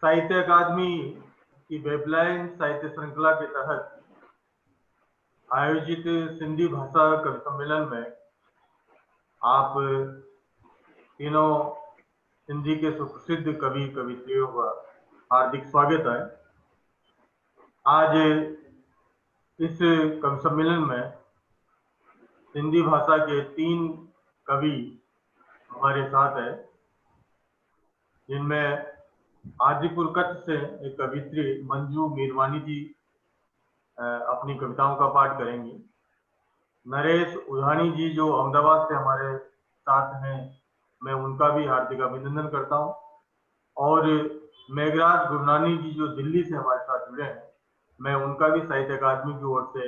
साहित्य अकादमी की वेबलाइन साहित्य श्रृंखला के तहत आयोजित सिंधी भाषा कवि सम्मेलन में आप तीनों सिंधी के सुप्रसिद्ध कवि कवित्रियों का हार्दिक स्वागत है। आज इस कवि सम्मेलन में सिंधी भाषा के 3 कवि हमारे साथ है, जिनमें आदिपुर कच्छ से एक कवित्री मंजू मीरवानी जी अपनी कविताओं का पाठ करेंगी। नरेश उधानी जी जो अहमदाबाद से हमारे साथ हैं, मैं उनका भी हार्दिक अभिनंदन करता हूं। और मेघराज गुरनानी जी जो दिल्ली से हमारे साथ जुड़े हैं, मैं उनका भी साहित्य अकादमी की ओर से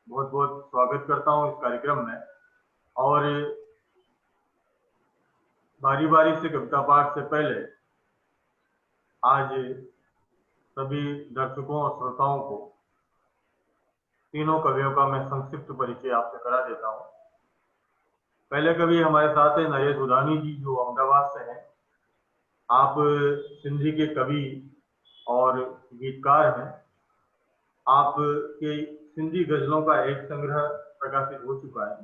बहुत बहुत स्वागत करता हूं इस कार्यक्रम में। और बारी बारी से कविता पाठ से पहले आज सभी दर्शकों और श्रोताओं को तीनों कवियों का मैं संक्षिप्त परिचय आपसे करा देता हूं। पहले कवि हमारे साथ है नरेश उधानी जी जो अहमदाबाद से हैं। आप सिंधी के कवि और गीतकार हैं। आपके सिंधी गजलों का एक संग्रह प्रकाशित हो चुका है।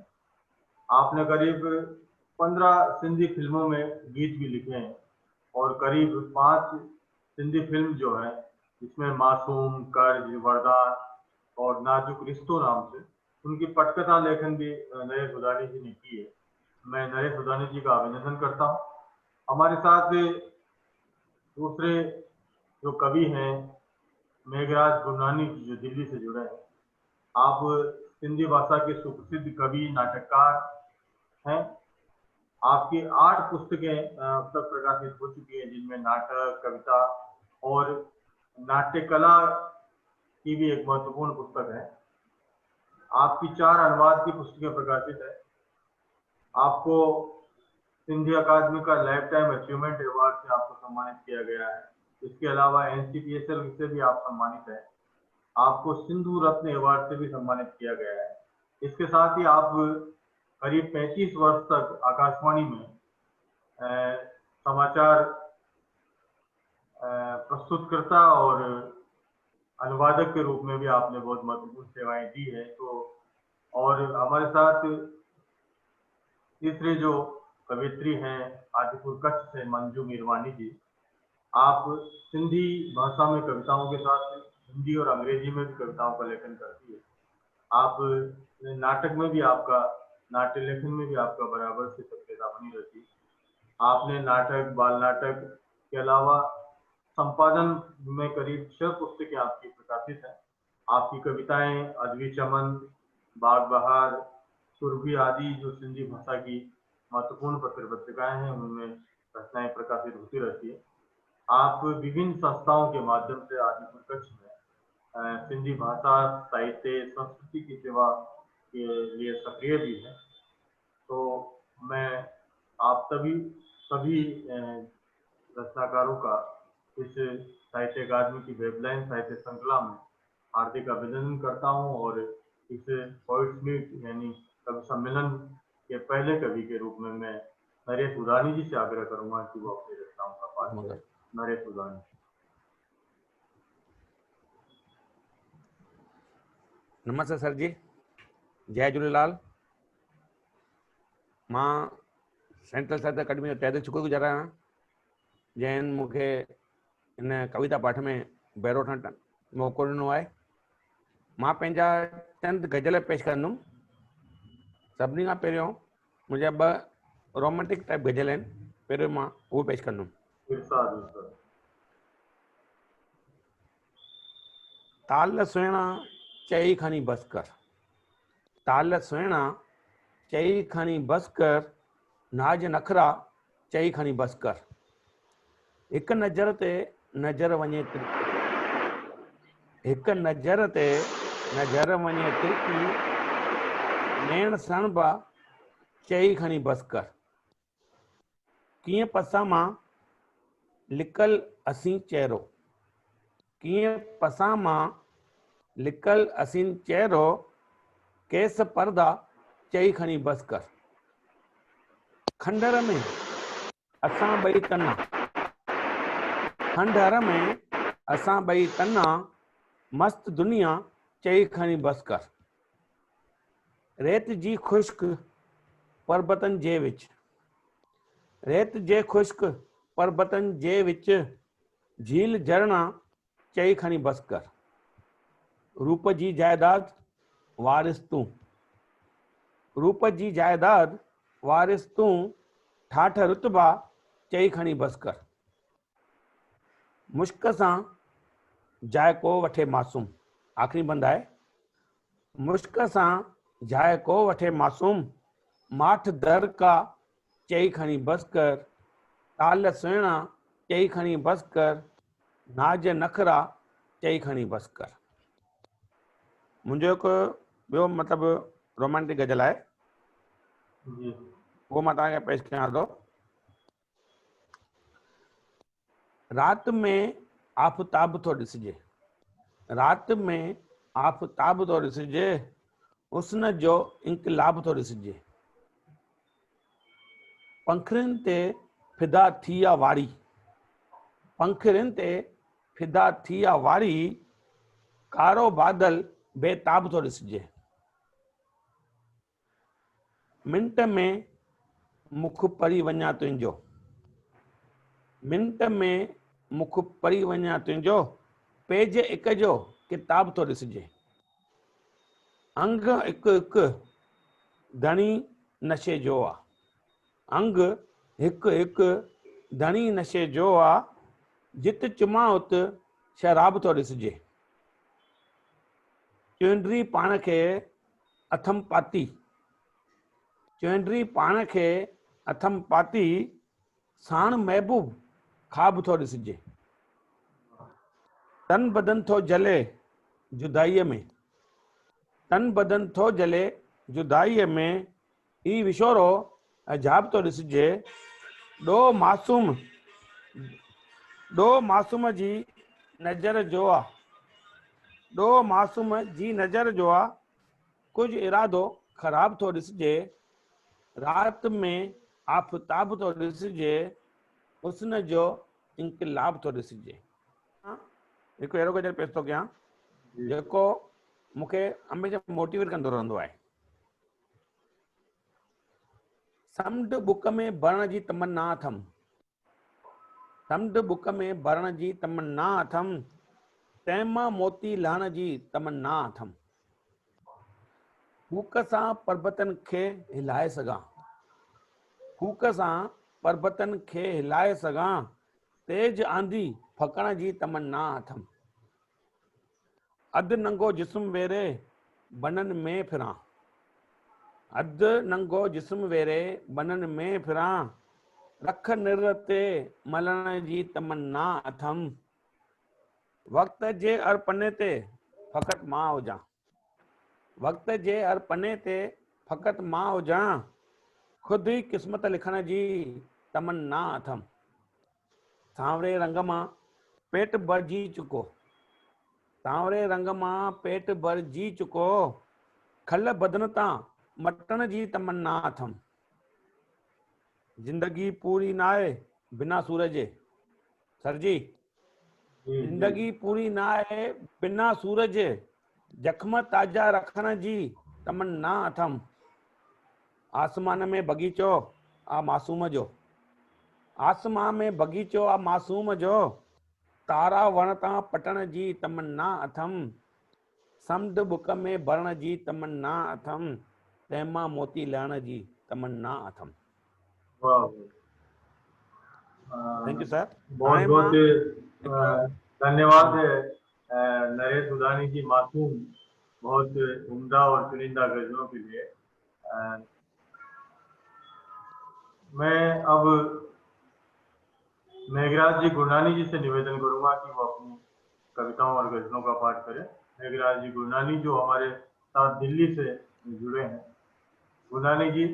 आपने करीब 15 सिंधी फिल्मों में गीत भी लिखे हैं और करीब 5 सिंधी फिल्म जो है, जिसमें मासूम, कर्ज, वरदान और नाजुक रिश्तों नाम से उनकी पटकथा लेखन भी नरेश उधानी जी ने की है। मैं नरेश उधानी जी का अभिनंदन करता हूँ। हमारे साथ दूसरे जो कवि हैं मेघराज गुरनानी जी जो दिल्ली से जुड़े हैं। आप सिंधी भाषा के सुप्रसिद्ध कवि नाटककार हैं। आपकी 8 पुस्तकें अब तक प्रकाशित हो चुकी हैं, जिनमें नाटक, कविता और नाट्य कला की भी एक महत्वपूर्ण पुस्तक है। आपकी 4 अनुवाद की पुस्तकें प्रकाशित है। आपको सिंधी अकादमी का लाइफ टाइम अचीवमेंट अवार्ड से आपको सम्मानित किया गया है। इसके अलावा NCPSL से भी आप सम्मानित हैं। आपको सिंधु रत्न अवार्ड से भी सम्मानित किया गया है। इसके साथ ही आप करीब 35 वर्ष तक आकाशवाणी में समाचार प्रस्तुतकर्ता और अनुवादक के रूप में भी आपने बहुत महत्वपूर्ण सेवाएं दी है। तो और हमारे साथ तीसरे जो कवित्री हैं आदिपुर कच्छ से मंजू मीरवानी जी। आप सिंधी भाषा में कविताओं के साथ हिंदी और अंग्रेजी में भी कविताओं का लेखन करती है। आप नाटक में भी आपका नाट्य लेखन में भी आपका बराबर से सक्रियता बनी रहती है। आपने नाटक, बाल नाटक के अलावा संपादन में करीब 6 पुस्तकें आपकी प्रकाशित हैं। आपकी कविताएं अदबी चमन, बाग बहार, सुरभि आदि जो सिंधी भाषा की महत्वपूर्ण पत्रिकाएं हैं, उनमें रचनाएं प्रकाशित होती रहती है। आप विभिन्न संस्थाओं के माध्यम से आदिपुर कच्छ में सिंधी भाषा, साहित्य, संस्कृति की सेवा के लिए सक्रिय भी है। तो मैं आप सभी रचनाकारों का इस साहित्य अकादमी की वेबलाइन साहित्य श्रृंखला में हार्दिक अभिनंदन करता हूं। और इस पोइट्स मीट यानी कवि सम्मेलन के पहले कवि के रूप में मैं नरेश उधानी जी से आग्रह करूंगा कि वो अपनी रचनाओं का पाठ करें। नरेश उधानी। नमस्ते सर जी, जय झूलेलाल। मां सेंट्रल साहित्य अकादमी जो तहे शुक्रगुज़ार आहियां जैन मूंखे इन कविता पाठ में बहिरो वठण मौक़ो ॾिनो आहे। मां पंहिंजा चंद गज़ल पेश कंदुमि। सभिनी खां पहिरियों मुंहिंजा 2 रोमांटिक टाइप गज़ल आहिनि, पहिरियों मां उहो पेश कंदुमि। ताल सुहिणा चई खणी बस कर, ताल सुहिणा चई खणी बस कर, नाज नखरा चई खणी बस कर। हिक नज़र ते नज़र वञे तिरकी, हिक नज़र ते नज़र वञे तिरकी, नैण सणबा चई खणी बस कर। कीअं पसां मां लिकल असीं चेहरो, कीअं पसां मां लिकल असीं चेहरो, केस पर्दा चई खणी बस कर। खंडर में असां ॿई तना, खंडहर में असां ॿई तन्ना मस्त दुनिया चई खणी बस कर। रेत जी खुश्क परबतन जे विच, रेत जे खुश्क परबतन जे विच झील झरना चई खणी बस कर। रूप जी जायदाद वारिस तूं, रूप जी जायदाद वारिस तूं, ठाठ रुतबा चई खणी बस कर। मुश्क सां जायको वठे मासूम, आखिरी बंद आहे। मुश्क सां जायको वठे मासूम, माठ दर का चई खणी बस कर। ताल सुहिणा चई खणी बस कर, नाज नखरा चई खणी बस कर। मुंहिंजो हिकु ॿियो मतिलबु रोमांटिक गज़ल आहे, जी वो मां तव्हांखे पेश कयां थो। रात में आफ़ताब थो ॾिसिजे, रात में आफ़ताब थो ॾिसिजे, हुस्न जो इंकलाब थो ॾिसिजे। पंखुड़ियुनि ते फिदा थी आहे वारी, पंखुड़ियुनि ते फिदा थी आहे वारी, कारो बादल बेताब थो ॾिसिजे। मिंट में मुख परी वञा तुंहिंजो, मिंट में मुख परी वञा तुंहिंजो, पेज हिक जो किताब थो ॾिसिजे। अंग हिकु हिकु धणी नशे जो आहे, अंग हिकु हिकु धणी नशे जो आहे, जित चुमा उत शराब थो ॾिसिजे। चुंडी पाण खे अथम पाती, चुंडी पाण खे अथम पाती, साण महबूब ख़्वाब थो ॾिसिजे। तन बदन थो जले जुदाईअ में, तन बदन थो जले जुदाईअ में, ही विछोरो अजाब थो ॾिसिजे। ॾो मासूम जी नज़र जो आहे, ॾो मासूम जी नज़र जो आहे, कुझु इरादो ख़राब थो ॾिसिजे। रात में आफ़ताब थो ॾिसिजे, हुस्न जो इंकलाब थो ॾिसिजे। हिकु अहिड़ो गज़ल पेश थो कयां जेको मूंखे हमेशह मोटिवेट कंदो रहंदो आहे। समुंड बुक में भरण जी तमन्ना अथमि, समुंड बुक में भरण जी तमन्ना अथमि, तंहिंमां मोती लहण जी तमन्ना अथमि। फूक सां पर्बतनि खे हिलाए सघां, फूक सां पर्बतनि खे हिलाए सघां, तेज आंधी फकण जी तमन्ना अथमि। अधु नंगो जिस्म वेरे बननि में फिरां, अधु नंगो जिस्म वेरे बननि में फिरां, रख निर ते मलण जी तमन्ना अथमि। वक़्त जे हर पने ते फ़क़ति मां हुजां, वक़्त जे हर पने ते फ़क़ति मां हुजां, ख़ुदि ई क़िस्मत लिखण जी तमन्ना अथमि। सांवरे रंग मां पेट भरिजी चुको, सांवरे रंग मां पेट भरिजी चुको, खल बदन तां मटण जी तमन्ना अथमि। जिंदगी पूरी न आहे बिना सूरज जे, सर जी जिंदगी पूरी न आहे बिना सूरज, जख्म ताज़ा रखण जी तमन्ना अथमि। आसमान में बगीचो आ मासूम जो, आसमान में बगीचो आ मासूम जो, तारा वण तां पटण जी तमन्ना अथमि। समुंड बुक में भरण जी तमन्ना अथमि, तंहिंमां मोती लहण जी तमन्ना अथमि। वाह, थैंक यू सर। बहुत हाणे मां बहुत धन्यवाद नरेश उदानी जी मासूम बहुत उम्दा और चुनिंदा गजलों के लिए। मैं अब मेघराज जी गुरनानी जी से निवेदन करूंगा कि वो अपनी कविताओं और गजलों का पाठ करें। मेघराज जी गुरनानी जो हमारे साथ दिल्ली से जुड़े हैं। गुरनानी जी,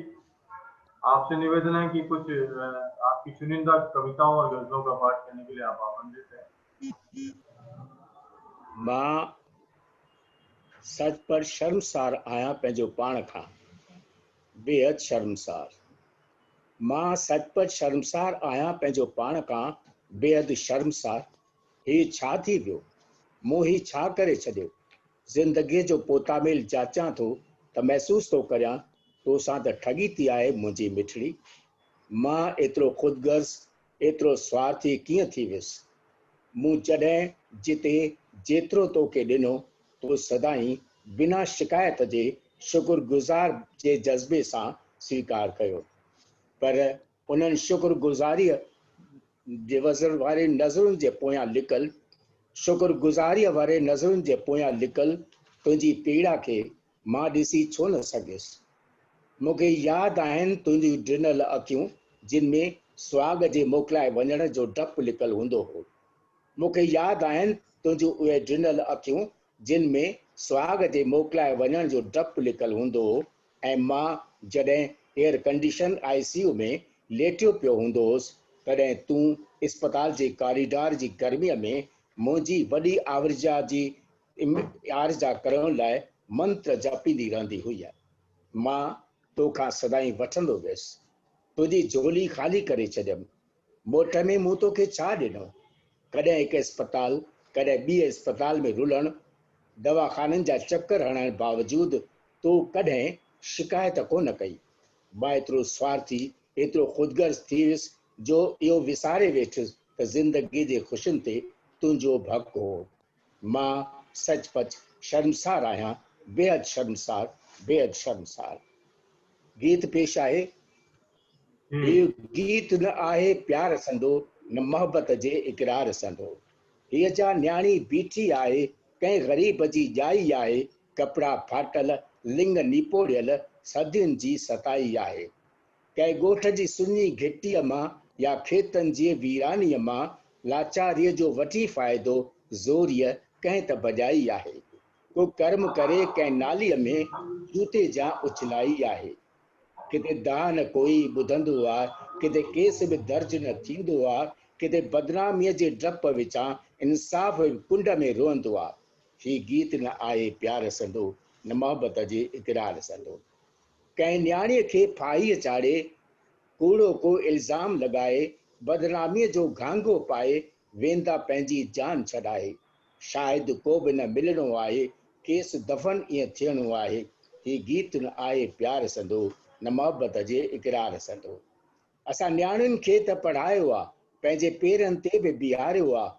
आपसे निवेदन है कि कुछ आपकी चुनिंदा कविताओं और गजलों का पाठ करने के लिए आप आमंत्रित हैं। मां सच पर शर्मसार आया पंहिंजो पाण खां, बेहद शर्मसार। मां सच पर शर्मसार आया पंहिंजो पाण खां, बेहद शर्मसार। ही छा थी वियो, मूं ही छा करे छॾियो। ज़िंदगीअ जो पोतामेल जाचां थो त महसूस थो करियां तोसां त ठगी थी आहे मुंहिंजी मिठड़ी। मां एतिरो ख़ुदगर्ज़, एतिरो स्वार्थी कीअं थी वियुसि। मूं जॾहिं जिते जेतिरो तोखे ॾिनो तो सदाईं बिना शिकायत जे शुक्रगुज़ार जे जज़्बे सां स्वीकार कयो। पर उन्हनि शुक्रगुज़ारीअ जे वज़र वारे नज़रुनि जे पोयां लिकल शुक्रगुज़ारीअ वारे नज़रुनि जे पोयां लिकल तुंहिंजी पीड़ा खे मां ॾिसी छो न सघियुसि। मूंखे यादि आहिनि तुंहिंजियूं ॾिनल अखियूं जिन में सुहाग जे मोकिलाए वञण जो डपु लिकल हूंदो हो। मूंखे यादि आहिनि तुंहिंजूं उहे ॾिनल अखियूं जिन में सुहाग जे मोकिलाए वञण जो डपु लिकल हूंदो हो। ऐं मां जॾहिं एयर कंडीशन ICU में लेटियो पियो हूंदो हुउसि तॾहिं तूं इस्पताल जे कॉरिडोर जी गर्मीअ में मुंहिंजी वॾी आरजा करण लाइ मंत्र जपींदी रहंदी हुई। मां तोखां सदाईं वठंदो वियुसि, तुंहिंजी झोली ख़ाली करे छॾियमि। मोट में मूं तोखे छा ॾिनो? कॾहिं हिकु इस्पताल, कॾहिं ॿिए इस्पताल में रुलण, दवाख़ाननि जा चकर हणण बावजूदि तो कॾहिं शिकायत कोन कई। मां एतिरो स्वार्थी, एतिरो ख़ुदगर्ज़ थी वियुसि जो इहो विसारे वेठुसि त ज़िंदगी जे ख़ुशियुनि ते तुंहिंजो हक़ हो। मां सचपच शर्मसार आहियां, बेहद शर्मसार, बेहद शर्मसार। गीत पेश आहे। हीउ गीत न आहे प्यार संदो, न मोहब्बत जे इक़रार संदो। हीअ जा न्याणी बीठी आहे, कंहिं ग़रीब जी ॼाई आहे, कपिड़ा फाटल, लिंग निपोड़ियल, सदियुनि जी सताई आहे। कंहिं ॻोठ जी सुञी घिटीअ मां या खेतनि जी वीरानीअ मां लाचारीअ जो वठी फ़ाइदो ज़ोरीअ कंहिं त बजाई आहे। को कर्म करे कंहिं नालीअ में जूते जा उछलाई आहे। किथे दाह न कोई ॿुधंदो आहे, किथे केस बि दर्ज न थींदो आहे, किथे बदनामीअ जे डप विचां इंसाफ़ कुंड में रोअंदो आहे। हीउ गीत न आहे प्यार संदो, न मोहब्बत जे इक़रार संदो। कंहिं न्याणीअ खे फाहीअ चाढ़े, कूड़ो को इल्ज़ाम लॻाए, बदनामीअ जो घांगो पाए, वेंदा पंहिंजी जान छॾाए। शायदि को बि न मिलणो आहे, केस दफ़न ईअं थियणो आहे। हीउ गीत न आहे प्यार संदो, न मोहब्बत जे इक़रार संदो। असां न्याणियुनि खे त पढ़ायो आहे, पंहिंजे पेरनि ते बि बीहारियो आहे,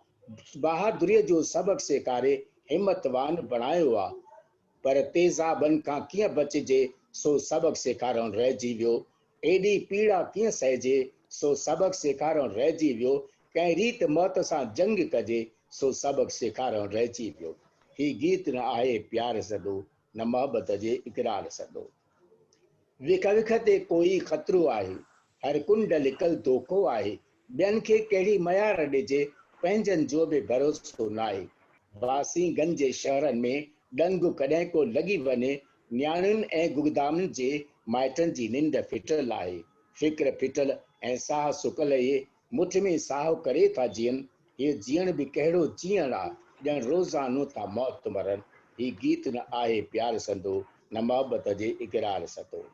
बहादुरीअ जो सबक़ सेखारे हिमतवान बणायो आहे। पर तेज़ाबनि खां कीअं बचिजे सो सबक़ सेखारणु रहिजी वियो। एॾी पीड़ा कीअं सहिजे सो सबक़ सेखारणु रहिजी वियो। कंहिं रीत मौत सां जंग कजे सो सबक़ सेखारणु रहिजी वियो। हीउ गीत न आहे प्यार संदो, न मोहब्बत जे इक़रार संदो। विख विख ते कोई ख़तरो आहे, हर कुंड लिकल धोखो आहे। ॿियनि खे कहिड़ी मयार ॾिजे, पंहिंजनि जो बि भरोसो न आहे। बासीगंज जे शहरनि में डंग कॾहिं को लॻी वञे, न्याणियुनि ऐं गुगदामनि जे माइटनि जी निंड फिटल आहे। फ़िक्र फिटल ऐं साह सुकल इहे मुठ में साहु करे था जीअनि। हीउ जीअण बि कहिड़ो जीअण आहे, ॼण रोज़ानो था मौत मरनि। हीउ गीत न आहे प्यार संदो, न मोहब्बत जे इक़रार संदो।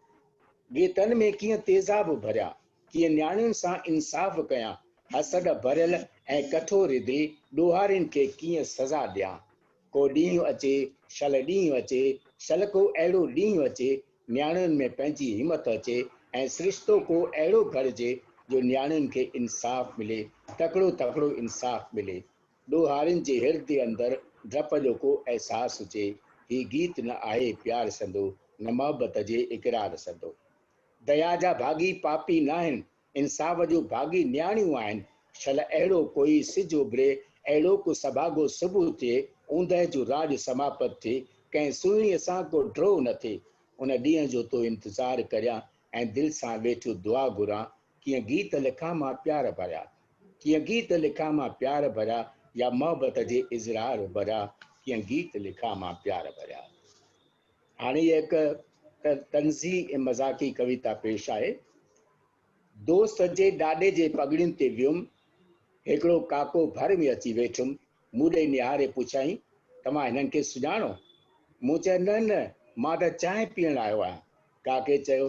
गीतनि में कीअं तेज़ाब भरिया, कीअं न्याणियुनि सां इंसाफ़ कयां, हसद भरियल ऐं कठोर दे ॾोहारियुनि खे कीअं सज़ा ॾियां। को ॾींहुं अचे, शल ॾींहुं अचे, शल को अहिड़ो ॾींहुं अचे, न्याणियुनि में पंहिंजी हिमत अचे ऐं सिरिश्तो को अहिड़ो घड़िजे जो न्याणियुनि खे इंसाफ़ मिले, तकिड़ो तकिड़ो इंसाफ़ मिले। ॾोहारियुनि जे हिर्दे अंदरि डप जो को अहसासु हुजे। हीउ गीत न आहे प्यार संदो, न मोहब्बत जे इक़रार संदो। दया जा भागी पापी न आहिनि, इंसाफ़ जो भागी न्याणियूं आहिनि। शल अहिड़ो कोई सिज उभिरे, अहिड़ो को सभागो सुबुह थिए, ऊंदहि जो राज समाप्त थिए, कंहिं सुहिणीअ सां को ड्रो न थिए। उन ॾींहं जो तो इंतज़ारु करियां ऐं दिलि सां वेठो दुआ घुरां। कीअं गीत लिखां मां प्यार भरिया, कीअं गीत लिखां मां प्यार भरिया, या मोहब्बत जे इज़रार भरिया। कीअं गीत लिखां मां प्यार भरिया। हाणे हिकु तंज़ी ऐं मज़ाक़ी कविता पेश आहे। दोस्त जे ॾाॾे जे पगड़ियुनि ते वियुमि, हिकिड़ो काको भर में अची वेठुमि। मूं ॾे निहारे पुछाईं, तव्हां हिननि खे सुञाणो? मूं चयो न न, मां त चांहि पीअण आयो आहियां। काके चयो,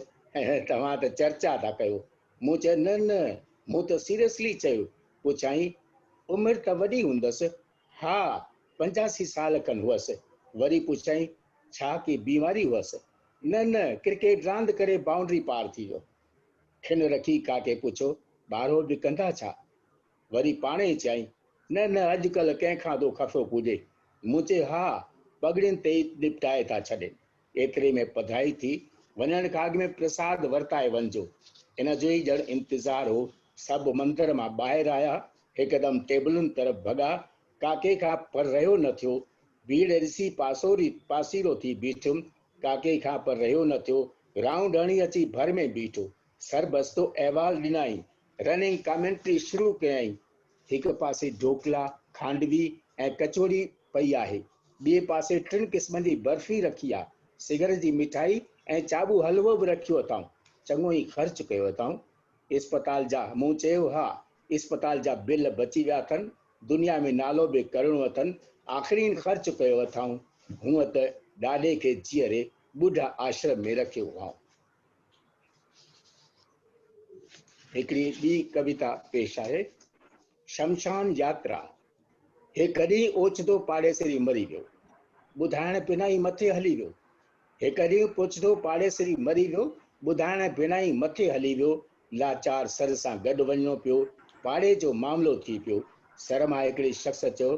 तव्हां त चर्चा था कयो। मूं चयो न न, मूं त सीरियसली चयो। पुछाईं, उम्र त वॾी हूंदसि, हा 85 साल खनि हुअसि। वरी पुछाई छा की बीमारी हुअसि? न न, क्रिकेट रांदि करे बाउंड्री पार थी वियो। खिन रखी काके पुछो ॿारो बि कंदा छा? वरी पाणे ई चई न न, अॼुकल्ह कंहिंखां थो खफ़ो पुॼे। मूं चयो हा, पगड़ियुनि ते ई निपटाए था छॾनि। एतिरे में पधाई थी, वञण खां अॻु में प्रसाद वरताए वञिजो। इन जो ई ॼण इंतज़ारु हो। सभु मंदर मां ॿाहिरि आया, हिकदमि टेबलुनि तरफ़ भॻा। काके खां पर रहियो न थियो। भीड़ ॾिसी पासीरो थी बीठुमि। काके खां पर रहियो न थियो। राउंड हणी अची भर में बीठो। सरबस्तो अहवाल ॾिनाई, रनिंग कमेंट्री शुरू कयई। हिक पासे ढोकला, खांडवी ऐं कचौड़ी पई आहे, ॿिए पासे 3 क़िस्मनि जी बर्फी रखी आहे, सिगर जी मिठाई ऐं चाबू हलवो बि रखियो अथऊं। चङो ई ख़र्च कयो अथऊं। इस्पताल जा, मूं चयो हा, इस्पताल जा बिल बची विया अथनि। दुनिया में नालो बि करणो अथनि। आख़िरी ख़र्च कयो अथऊं। हूअं त ॾाॾे खे जीअरे ॿुढा आश्रम में रखियो हुआ। हिकिड़ी ॿी कविता पेश आहे। शमशान यात्रा। हिकु ॾींहुं ओचितो पाड़ेसरी मरी वियो, ॿुधाइण बिना ई मथे हली वियो। हिकु ॾींहुं पुछंदो पाड़ेसरी मरी वियो, ॿुधाइण बिना ई मथे हली वियो। लाचार सर सां गॾु वञिणो पियो। पाड़े जो मामिलो थी पियो। सर मां हिकिड़े शख़्स चयो,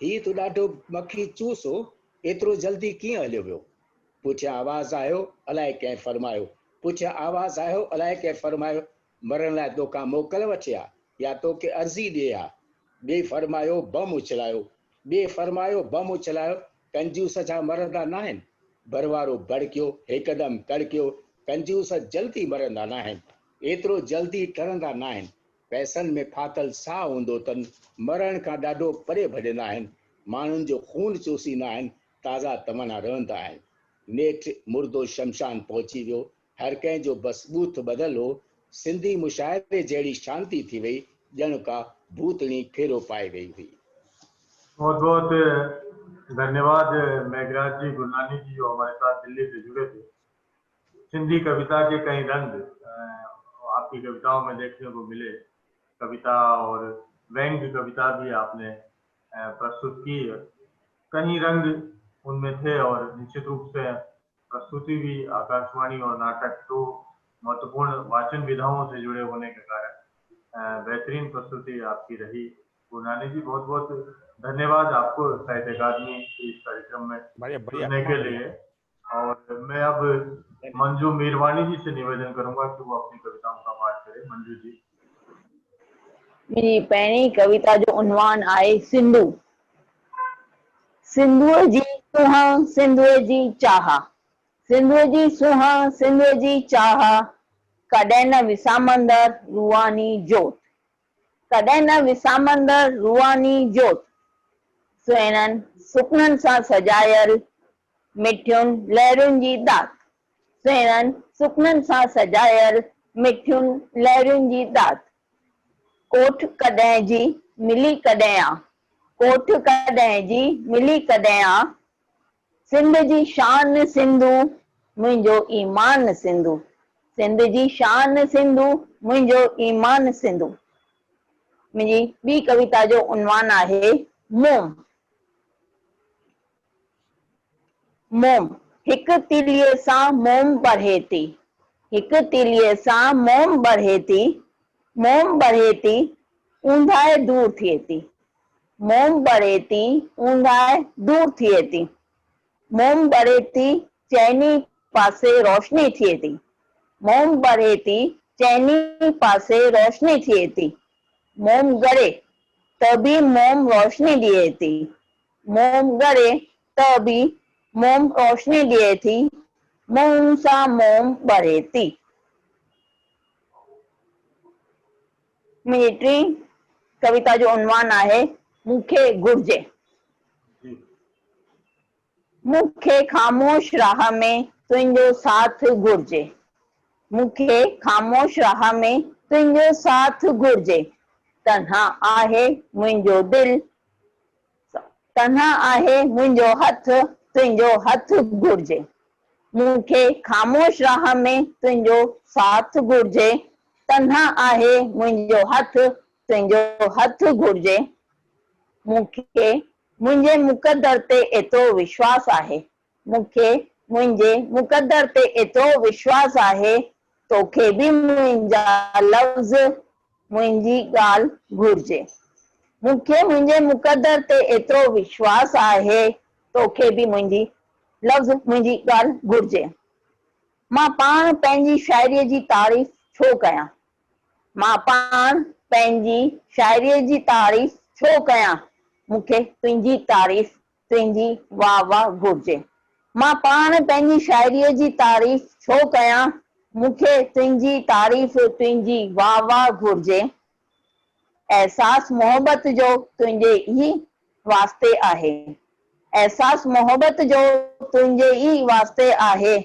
हीउ त ॾाढो मक्खी चूस हो, एतिरो जल्दी कीअं हलियो वियो? पुठियां आवाज़ आयो, अलाए कंहिं फरमायो। पुठियां आवाज़ आयो, अलाए कंहिं फरमायो, मरण लाइ तोखां मोकल वठिया या तोखे अर्ज़ी ॾिए हा? ॿिए फरमायो बम उछलायो। ॿिए फरमायो बम उछलायो। कंजूस छा मरंदा न आहिनि? भरवारो भड़कियो, हिकदमि तड़कियो। कंजूस जल्दी मरंदा न आहिनि, एतिरो जल्दी टरंदा न आहिनि। पैसनि में फाथल साह हूंदो अथनि, मरण खां ॾाढो परे भॼंदा आहिनि। माण्हुनि जो खून चूसींदा आहिनि, ताज़ा तमन्ना रहंदा आहिनि। नेठि मुर्दो शमशान पहुची वियो। हर कंहिंजो बसि बूथ बदल हो। सिंधी मुशाइरे जहिड़ी शांति थी वई, ॼण का भूतणी फेरो पाए वई हुई। बहुत बहुत धन्यवाद मेघराज जी, गुरनानी जी, जो हमारे साथ दिल्ली से जुड़े थे। सिंधी कविता के कई रंग आपकी कविताओं में देखने को मिले। कविता और व्यंग्य कविता भी आपने प्रस्तुत की। कई रंग उनमें थे और निश्चित रूप से प्रस्तुति भी आकाशवाणी और नाटक तो महत्वपूर्ण वाचन विधाओं से जुड़े होने के कारण बेहतरीन प्रस्तुति आपकी रही। गुरनानी जी, बहुत बहुत धन्यवाद आपको साहित्य अकादमी इस कार्यक्रम में जुड़ने के लिए। और मैं अब मंजू मीरवानी जी से निवेदन करूंगा कि वो अपनी कविताओं का पाठ करें। मंजू जी। मेरी पहिरीं कविता जो उन्वान आहे सिंधु। सिंधुअ जी सुहां, सिंधुअ जी चाह, सिंधुअ जी सुहां, सिंधुअ जी चाह, कॾहिं न विसामंदड़ रुआनी जोत, कॾहिं न विसामंदड़ रुआनी जोत। सुहिणनि सुपननि सां सजायल मिठियुनि लहरुनि जी दात, सुहिणनि सुपननि सां सजायल मिठियुनि लहरुनि जी दात। कोठ कॾहिं जी मिली कॾहिं आ, कोठ कॾहिं जी मिली कॾहिं आ। सिंध जी शान सिंधु, मुंहिंजो ईमान सिंधु, सिंध जी शान सिंधु, मुंहिंजो ईमान सिंधु। मुंहिंजी ॿी कविता जो उन्वान आहे मोम। मोम। हिकु तीलीअ सां मोम बढ़े थी, हिकु तीलीअ सां मोम बढ़े थी, मोम बढ़े थी, ऊंधाए दूर थिए थी, मोम बढ़े थी, ऊंधाए दूर थिए थी। मोम बढ़े थी, चइनी पासे रोशनी थिए थी, मोम बढ़े थी, चइनी पासे रोशनी थिए थी। मोम ॻरे त बि मोम रोशनी ॾिए थी, मोम ॻरे त बि मोम रोशनी ॾिए थी, मोम सां मोम बढ़े थी। मुंहिंजी टी कविता जो उन्वान आहे मूंखे घुर्जे। मूंखे ख़ामोश राह में तुंहिंजो साथ घुर्जे, मूंखे ख़ामोश राह में तुंहिंजो साथ घुर्जे। तन्हा आहे मुंहिंजो दिलि, तन्हा आहे मुंहिंजो हथ, तुंहिंजो हथ घुर्जे। मूंखे ख़ामोश राह में तुंहिंजो साथ घुर्जे, तन्हा आहे मुंहिंजो हथ, तुंहिंजो हथ घुर्जे। मूंखे मुंहिंजे मुक़दर ते एतिरो विश्वास आहे, मूंखे मुंहिंजे मुक़दर ते एतिरो विश्वास आहे, तोखे बि मुंहिंजा लफ़्ज़ मुंहिंजी ॻाल्हि घुर्जे। मूंखे मुंहिंजे मुक़दर ते एतिरो विश्वास आहे, तोखे बि मुंहिंजी लफ़्ज़ मुंहिंजी ॻाल्हि घुर्जे। मां पाण पंहिंजी शाइरीअ जी तारीफ़ छो कयां, मां पाण पंहिंजी शाइरीअ जी तारीफ़ छो कयां, मूंखे तुंहिंजी तारीफ़ तुंहिंजी वाह वाह घुर्जे। मां पाण पंहिंजी शाइरीअ जी तारीफ़ छो कयां, मूंखे तुंहिंजी तारीफ़ तुंहिंजी वाह वाह घुर्जे। एहसास मोहब्बत जो तुंहिंजे ई वास्ते आहे, एहसास मोहब्बत जो तुंहिंजे ई वास्ते आहे,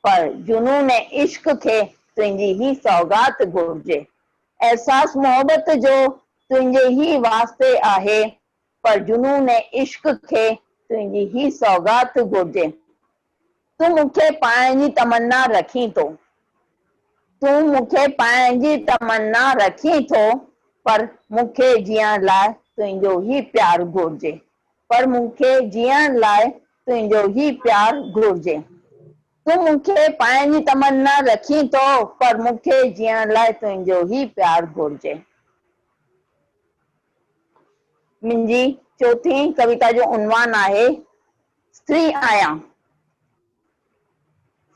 पर जुनून इश्क खे तुंहिंजी ही सौगात घुर्जे। एहसास मोहब्बत जो तुंहिंजे ही वास्ते आहे, पर जुनून इश्क खे तुंहिंजी ही सौगात घुर्जे। तूं मूंखे पाइण जी तमन्ना रखी थो, तूं मूंखे पाइण जी तमन्ना रखी थो, पर मूंखे जीअण लाइ तुंहिंजो ही प्यार घुर्जे, पर मूंखे जीअण लाइ तुंहिंजो ही प्यार घुर्जे। तूं मूंखे पाइण जी तमन्ना रखी थो, पर मूंखे जीअण लाइ तुंहिंजो ही प्यार घुर्जे। मुंहिंजी चौथी कविता जो उनवान आहे स्त्री आहियां।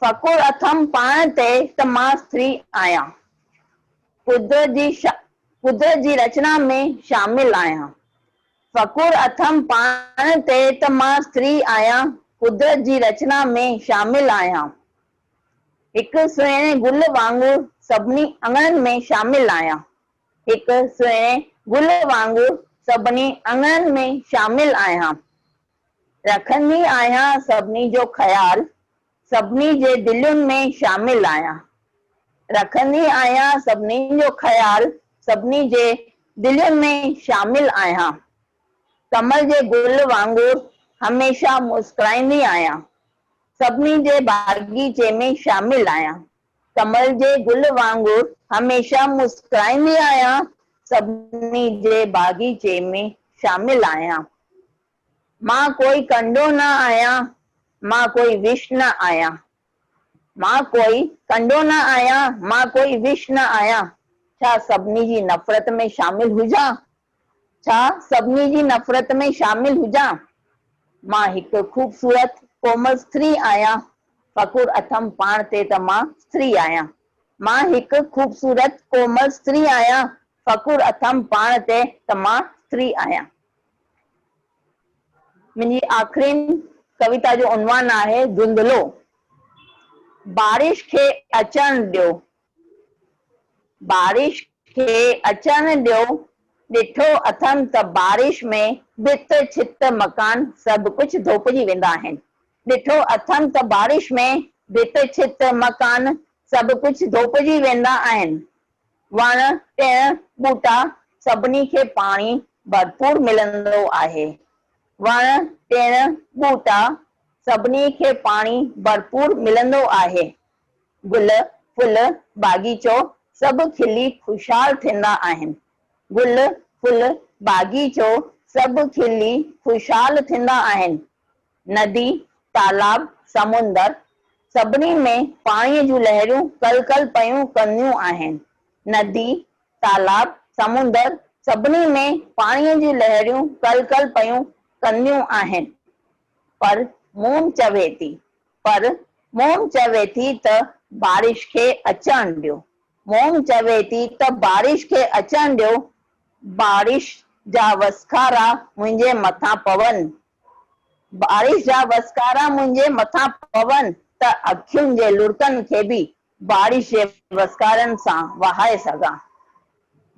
फ़ख़ुरु अथमि पाण ते त मां स्त्री आहियां, कुदरत जी रचना में शामिल आहियां। फ़ख़ुरु अथमि पाण ते त मां स्त्री आहियां, कुदरत जी रचना में शामिल आहियां। हिकु सुहिणे गुल वांगुरु सभिनी अङणनि में शामिल आहियां, हिकु सुहिणे गुल वांगुरु सभिनी अङणनि में शामिल आहियां। रखंदी आहियां सभिनी जो ख़्याल, सभिनी जे दिलयुनि में शामिल आहियां। रखंदी आहियां सभिनी जो ख़्याल, सभिनी जे दिलयुनि में शामिल आहियां। कमल जे गुल वांगुरु हमेशा मुस्कुराईंदी आहियां, सभिनी जे बाग़ीचे में शामिल आहियां। कमल जे गुल वांगुरु हमेशा मुस्कुराईंदी आहियां, सभिनी जे बाग़ीचे में शामिल आहियां। मां कोई कंडो न आहियां, मां कोई विष न आहियां, मां कोई कंडो न आहियां, मां कोई विष न आहियां। छा सभिनी जी नफ़रत में शामिल हुजां, छा सभिनी जी नफ़रत में शामिल हुजां। मां हिकु ख़ूबसूरत कोमल स्त्री आहियां, फ़ख़ुरु अथमि पाण ते त मां स्त्री आहियां। मां हिकु ख़ूबसूरत कोमल स्त्री आहियां, फ़ख़ुरु अथमि पाण ते त मां स्त्री आहियां। मुंहिंजी आख़िरी कविता जो उनवान आहे धुंधलो। बारिश खे अचण ॾियो, बारिश खे अचण ॾियो, ॾिठो अथमि त बारिश में भित छित मकान सभु कुझु धोपिजी वेंदा आहिनि। ॾिठो अथमि त बारिश में भित छित मकान सभु कुझु धोपिजी वेंदा आहिनि। वण टिण ॿूटा सभिनी खे पाणी भरपूर मिलंदो आहे, वण टिण ॿूटा सभिनी खे पाणी भरपूर मिलंदो आहे। गुल फुल बाग़ीचो सभु खिली ख़ुशहाल थींदा आहिनि, गुल फुल बाग़ीचो सभु खिली ख़ुशहाल थींदा आहिनि। नदी तालाब समुंदर सभिनी में पाणीअ जूं लहरियूं कल कल पयूं कंदियूं आहिनि। नदी तालाब समुंदर सभिनी में पाणीअ जूं लहरियूं कल कल पयूं कंदियूं आहिनि। पर मोम चवे थी, पर मोम चवे थी त बारिश खे अचण ॾियो, मोम चवे थी त बारिश खे अचण ॾियो। बारिश जा वसखारा मुंहिंजे मथां पवनि, बारिश जा वसखारा मुंहिंजे मथां पवनि त अखियुनि जे लुड़कनि खे बि बारिश जे वसकारनि सां वहाए सघां।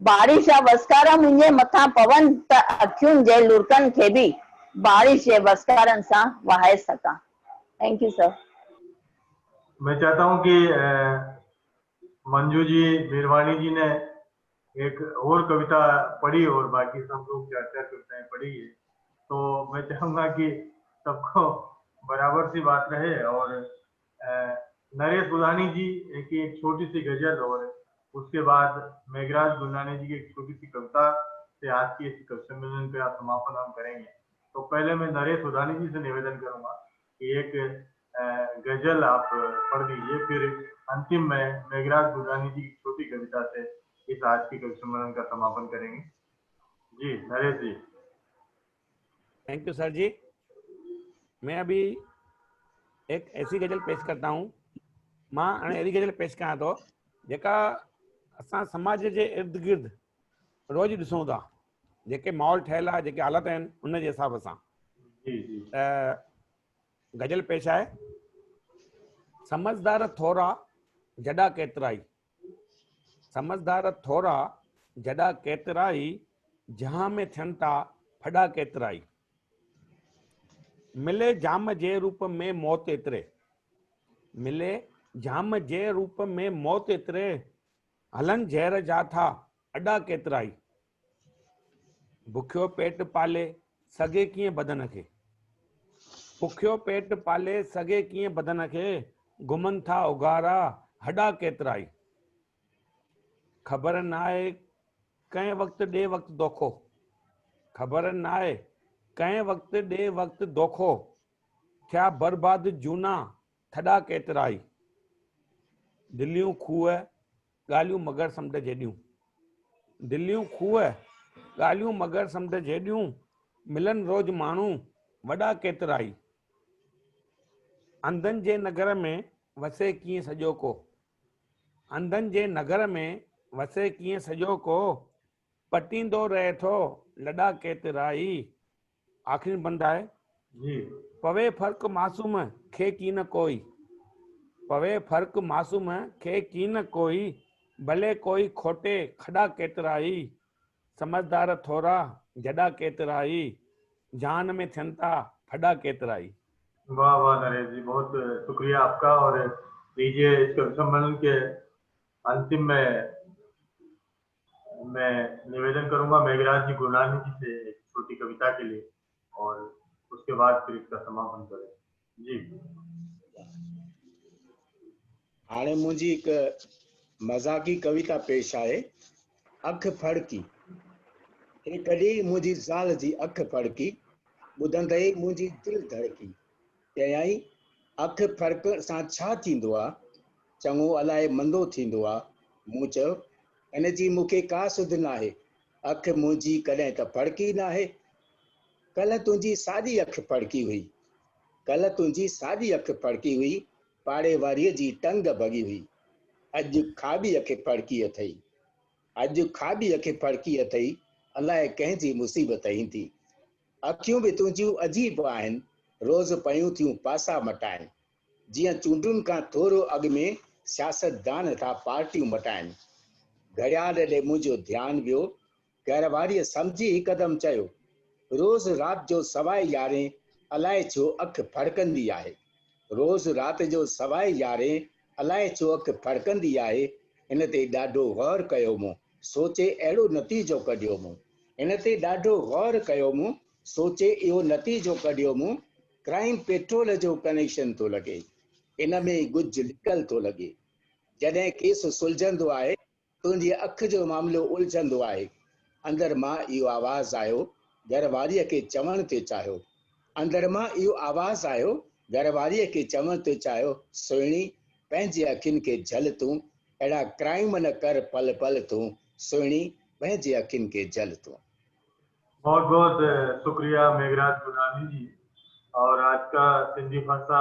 बारिश जा वसकारा मुंहिंजे मथां पवनि त अखियुनि जे लुड़कनि खे बि बारिश के वस्कारन सा वहाए सका। Thank U sir. मैं चाहता हूं कि मंजू जी मीरवानी जी ने एक और कविता पढ़ी और बाकी सब लोग 4-4 कविताएं पढ़ी है, तो मैं चाहूंगा कि सबको बराबर सी बात रहे। और नरेश बुधानी जी की एक छोटी सी गजल और उसके बाद मेघराज गुरनानी जी की एक छोटी सी कविता से आज की इस कवि सम्मेलन का समापन हम करेंगे। तो पहले मैं नरेश उदानी जी से निवेदन करूंगा कि एक गजल आप पढ़ दीजिए, फिर अंतिम में मेघराज दुर्गानी जी की छोटी कविता से इस आज की कवि सम्मेलन का समापन करेंगे। जी नरेश जी। थैंक यू सर जी। मैं अभी एक ऐसी गज़ल पेश करता हूँ। मां हाणे अहिड़ी गज़ल पेश कयां थो जेका असां समाज जे इर्द गिर्द रोज़ ॾिसूं था, जेके माहौल ठहियल आहे, जेके हालत आहिनि उन जे हिसाब सां जी जी गज़ल पेश आहे। समझदार थोरा जॾा केतिराई, समझदार थोरा जॾा केतिराई, जहां में थियनि था फॾा केतिराई। मिले जाम जे रूप में मौत एतिरे, मिले जाम जे रूप में मौत एतिरे, हलन ज़हर जा था अॾा केतिराई। बुखियो पेट पाले सॻे कीअं बदन खे, बुखियो पेट पाले सॻे कीअं बदन खे, घुमनि था उगारा हॾा केतिराई। ख़बर न आहे कंहिं वक़्तु ॾे वक़्तु दोखो, ख़बर न आहे कंहिं वक़्तु ॾे वक़्तु दोखो, थिया बर्बाद जूना थॾा केतिराई। दिलियूं खूह ॻाल्हियूं मगर समुंड जेॾियूं, दिलियूं खूह ॻाल्हियूं मगर समुंड जेॾियूं, मिलन रोज़ माण्हू वॾा केतिराई। अंधनि जे नगर में वसे कीअं सॼो को, अंधनि जे नगर में वसे कीअं सॼो को, पटींदो रहे थो लॾा केतिराई। आख़िरी बंद आहे। जी पवे फ़र्क़ु मासूम खे की न कोई, पवे फ़र्क़ु मासूम खे की न कोई, भले कोई खोटे खॾा केतिराई। समझदार थोरा जॾा केतिराई, जान में थियनि था फॾा केतिराई। वाह वाह नरेश जी, बहुत शुक्रिया आपका। और लीजिए इस कवि सम्मेलन के अंतिम में मैं निवेदन करूंगा मेघराज जी गुरनानी जी से एक छोटी कविता के लिए, और उसके बाद फिर इसका समापन करें। जी हाणे मुंहिंजी हिकु मज़ाकी कविता पेश आहे। अख फड़की। एक ॾींहुं मुंहिंजी ज़ाल जी अख फड़की, ॿुधंदे ई मुंहिंजी दिलि धड़की। चयाईं अख फड़कण सां छा थींदो आहे, चङो अलाए मंदो थींदो आहे। मूं चयो इन जी मूंखे का सुध नाहे, अख मुंहिंजी कॾहिं त फड़की नाहे। कल्ह तुंहिंजी साॼी अख फड़की हुई, कल्ह तुंहिंजी साॼी अख फड़की हुई, पाड़े वारीअ जी टंग भॻी हुई। अॼु खाॿी अख फड़की अथई, अॼु खाॿी अख फड़की अथई, अलाए कंहिंजी मुसीबत ईंदी। अखियूं बि तुंहिंजियूं अजीब आहिनि, रोज़ पयूं थियूं पासा मटाइनि। जीअं चूंडुनि खां थोरो अॻु में सियासतदान था पार्टियूं मटाइनि। घड़ियाल ॾे मुंहिंजो ध्यानु वियो, घरवारीअ सम्झी हिकदमि चयो, रोज़ राति जो 11:15 अलाए छो अख फड़कंदी आहे, रोज़ राति जो 11:15 अलाए छो अख फड़कंदी आहे। इन ते ॾाढो गौर कयो मूं, सोचे अहिड़ो नतीजो कढियो मूं। इन ते ॾाढो गौर कयो मूं, सोचे इहो नतीजो कढियो मूं। क्राइम पेट्रोल जो कनेक्शन थो लॻे, इन में गुज लिकल थो लॻे। जॾहिं केस सुलझंदो आहे, तुंहिंजी अख जो मामिलो उलझंदो आहे। अंदरि मां इहो आवाज़ आयो, घरवारीअ खे चवण ते चाहियो, अंदरि मां इहो आवाज़ आयो, घरवारीअ खे चवण ते चाहियो, सुहिणी पंहिंजे अखियुनि खे झल तूं, अहिड़ा क्राइम न कर पल पल तूं, सुहिणी पंहिंजे अखियुनि खे झल तूं। बहुत बहुत शुक्रिया मेघराज गुरनानी जी। और आज का सिंधी भाषा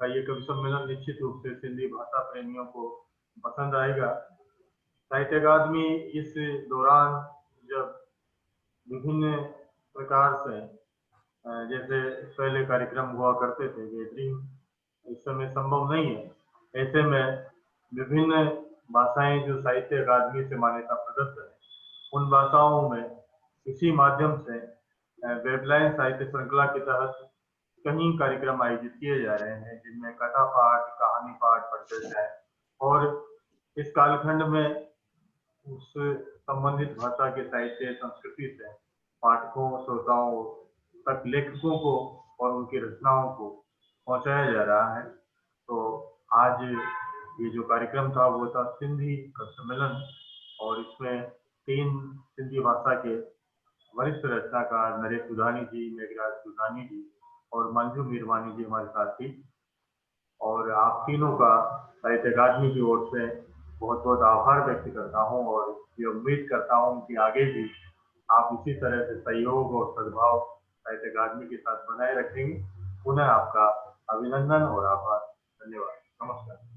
का ये कवि सम्मेलन निश्चित रूप से सिंधी भाषा प्रेमियों को पसंद आएगा। साहित्य अकादमी इस दौरान जब विभिन्न प्रकार से जैसे पहले कार्यक्रम हुआ करते थे, गैदरिंग इस समय संभव नहीं है, ऐसे में विभिन्न भाषाएं जो साहित्य अकादमी से मान्यता प्रदत्त है, उन भाषाओं में इसी माध्यम से वेबलाइन साहित्य श्रृंखला के तहत कई कार्यक्रम आयोजित किए जा रहे हैं, जिनमें कथा पाठ, कहानी पाठ, परिचर्चा, और इस कालखंड में उस संबंधित भाषा के साहित्य संस्कृति से पाठकों, श्रोताओं तक, लेखकों को और उनकी रचनाओं को पहुंचाया जा रहा है। तो आज ये जो कार्यक्रम था वो था सिंधी का सम्मेलन, और इसमें तीन सिंधी भाषा के वरिष्ठ रचनाकार नरेश सुधानी जी, मेघराज सुधानी जी और मंजू मीरवानी जी हमारे साथ थी। और आप तीनों का साहित्य अकादमी की ओर से बहुत बहुत आभार व्यक्त करता हूं और ये उम्मीद करता हूं कि आगे भी आप इसी तरह से सहयोग और सद्भाव साहित्य अकादमी के साथ बनाए रखेंगे। पुनः आपका अभिनंदन और आभार। धन्यवाद। नमस्कार।